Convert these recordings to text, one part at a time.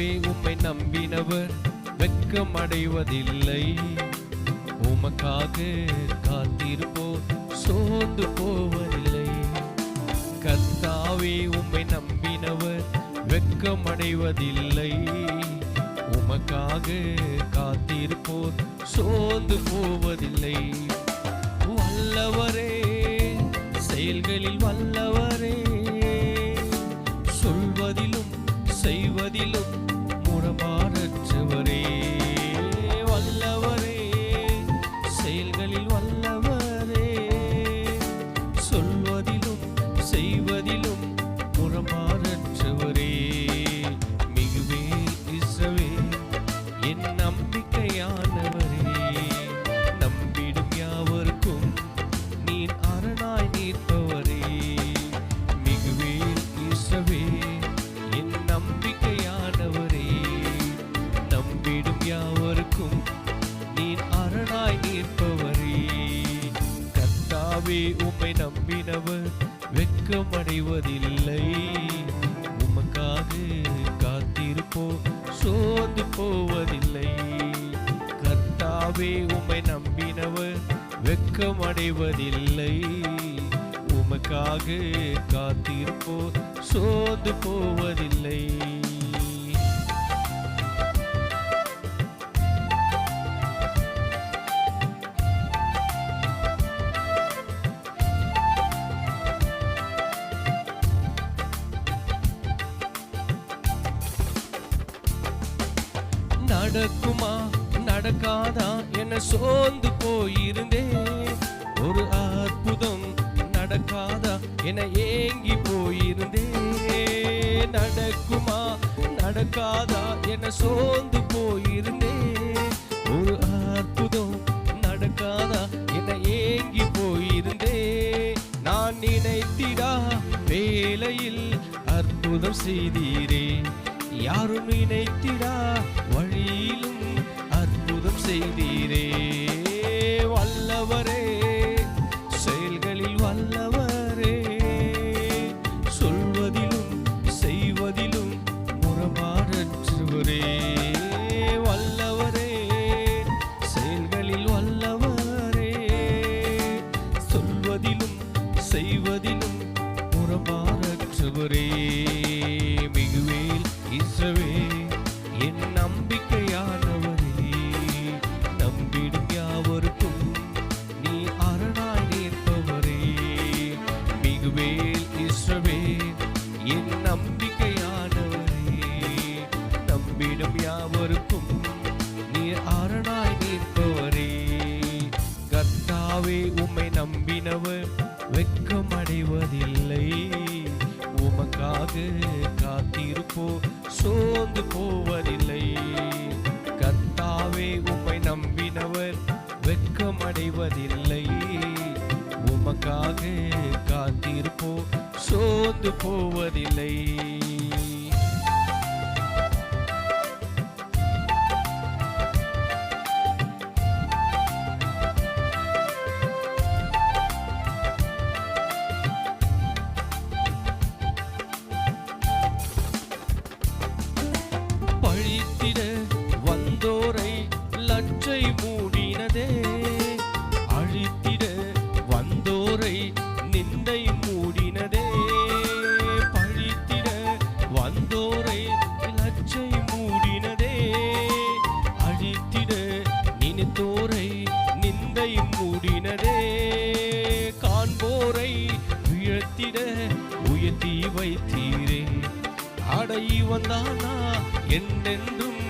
கர்த்தாவே உம்மை நம்பினவர் வெட்கமடைவதில்லை. உமக்காக காத்திருப்போர் சோர்ந்து போவதில்லை. கர்த்தாவே உம்மை நம்பினவர் வெட்கமடைவதில்லை. உமக்காக காத்திருப்போர் சோர்ந்து போவதில்லை. வல்லவரே, செயல்களில் வல்லவரே, சொல்வதிலும் செய்வதிலும் முரபாடற்றவரே. வல்லவரே, செயல்களில் வல்லவரே, சொல்வதிலும் செய்வதிலும் முரபாடற்றவரே. மிகுவேல் இஸ்ரவேல் என் நம்பிக்கையானவரே, நம்பிடும் யாவருக்கும் நீர் அரணாய் நிற்பவரே. மிகுவேல் இஸ்ரவேல் என் நம்பிக்கையானவரே, நம்பிடும் யாவருக்கும் நீர் அரணாய் நிற்பவரே. கர்த்தாவே உம்மை நம்பினவர் வெட்கமடைவதில்லை. உமக்காக காத்திருப்போர் சோர்ந்து போவதில்லை. கர்த்தாவே உம்மை நம்பினவர் வெட்கமடைவதில்லை. உமக்காக காத்திருப்போர் சோர்ந்து போவதில்லை. நடக்குமா நடக்காதா என சோர்ந்து போயிருந்தேன். ஒரு அற்புதம் நடக்காதா என ஏங்கி போயிருந்தேன். நடக்குமா நடக்காதா என சோர்ந்து போயிருந்தேன். ஒரு அற்புதம் நடக்காதா என ஏங்கி போயிருந்தேன். நான் நினைத்திடா வேளையில் அற்புதம் செய்தீரே. யாரும் நினைத்திடா வழியிலும் அற்புதம் செய்தீரே. வல்லவரே, செயல்களில் வல்லவரே, சொல்வதிலும் செய்வதிலும் முரபாடற்றவரே. வல்லவரே, செயல்களில் வல்லவரே, சொல்வதிலும் செய்வதிலும் முரபாடற்றவரே. மிகுவேல் இஸ்ரவேல் என் நம்பிக்கையானவரே, நம்பிடும் யாவருக்கும் நீ அரணாய் நிற்பவரே. மிகுவேல் இஸ்ரவேல் என் நம்பிக்கையானவரே, நம்பிடும் யாவருக்கும் நீ அரணாய் நிற்பவரே. கர்த்தாவே உம்மை நம்பினவர் வெட்கமடைவதில்லை. உமக்காக காத்திருப்போர் சோர்ந்து போவதில்லை. கர்த்தாவே உம்மை நம்பினவர் வெட்கமடைவதில்லை. உமக்காக காத்திருப்போர் சோர்ந்து போவதில்லை. பழித்திட வந்தோரை லட்சை மூடினதே. அழித்திட வந்தோரை நிந்தை மூடினதே. பழித்திட வந்தோரை லட்சை மூடினதே. அழித்திட நினைத்தோரை நிந்தை மூடினதே. காண்போரை உயர்த்திட உயர்த்தி வைத்தீரே. அடை வந்தானா என்றென்றும்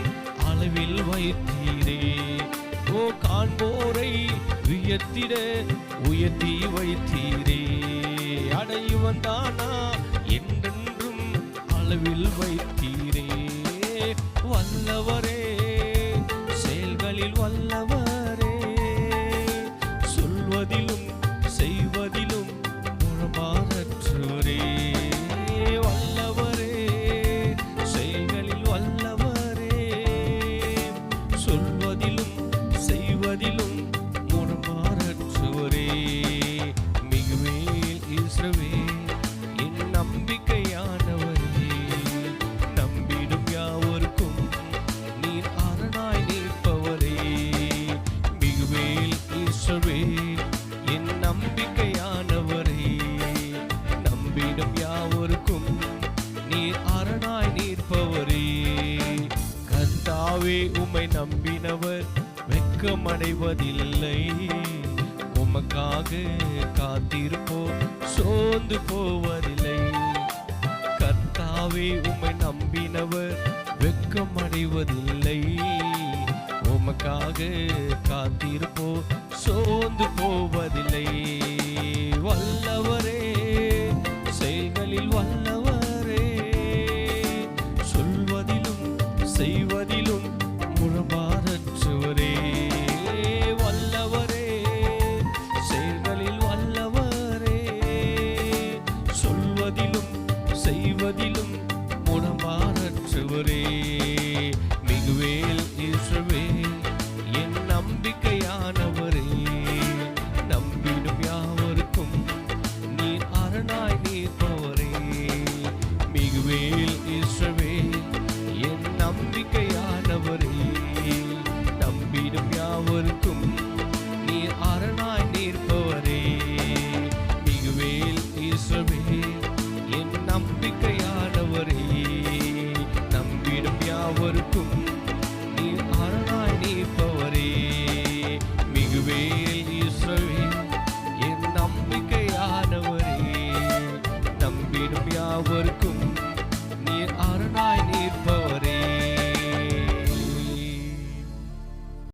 அளவில் வைத்தீரே. ஓ காண்போரை உயர்த்திட உயர்த்தி வைத்தீரே. அடை வந்தானா என்றென்றும் அளவில் வைத்தீரே. வல்லவரே, செயல்களில் வல்லவரே, சொல்வதிலும் செய்வதிலும் முரபாடற்றவரே. வல்லவரே, செயல்களில் வல்லவரே, சொல்வதிலும் செய்வதிலும் முரபாடற்றவரே. மிகுவேல் இஸ்ரவேல் என் நம்பிக்கையானவரே, யாவருக்கும் நீர் அரணாய் நிற்பவரே. கர்த்தாவே உம்மை நம்பினவர் வெட்கமடைவதில்லை. உமக்காக காத்திருப்போர் சோர்ந்து போவதில்லை. கர்த்தாவே உம்மை நம்பினவர் வெட்கமடைவதில்லை. உமக்காக காத்திருப்போர் சோர்ந்து போவதில்லை. வல்லவரே, செயல்களில் வல்லவரே, சொல்வதிலும் செய்வதிலும் முரண்பாடற்றவரே. வல்லவரே, செயல்களில் வல்லவரே, சொல்வதிலும் செய்வதிலும் முரண்பாடற்றவரே. மிகுவேல் இஸ்ரவேல் என் நம்பிக்கையானவரே. நம்பிடும் யாவருக்கும் நீர் அரணாய் நிற்பவரே. மிகுவேல் இஸ்ரவேல் என் நம்பிக்கையானவரே. நம்பிடும் யாவருக்கும் நீர் அரணாய் நிற்பவரே. மிகுவேல் இஸ்ரவேல் என் நம்பிக்கையானவரே. நம்பிடும் யாவருக்கும் நீர் அரணாய் நிற்பவரே. மிகுவேல் இஸ்ரவேல் என் நம்பிக்கையானவரே. நம்பிடும் யாவருக்கும்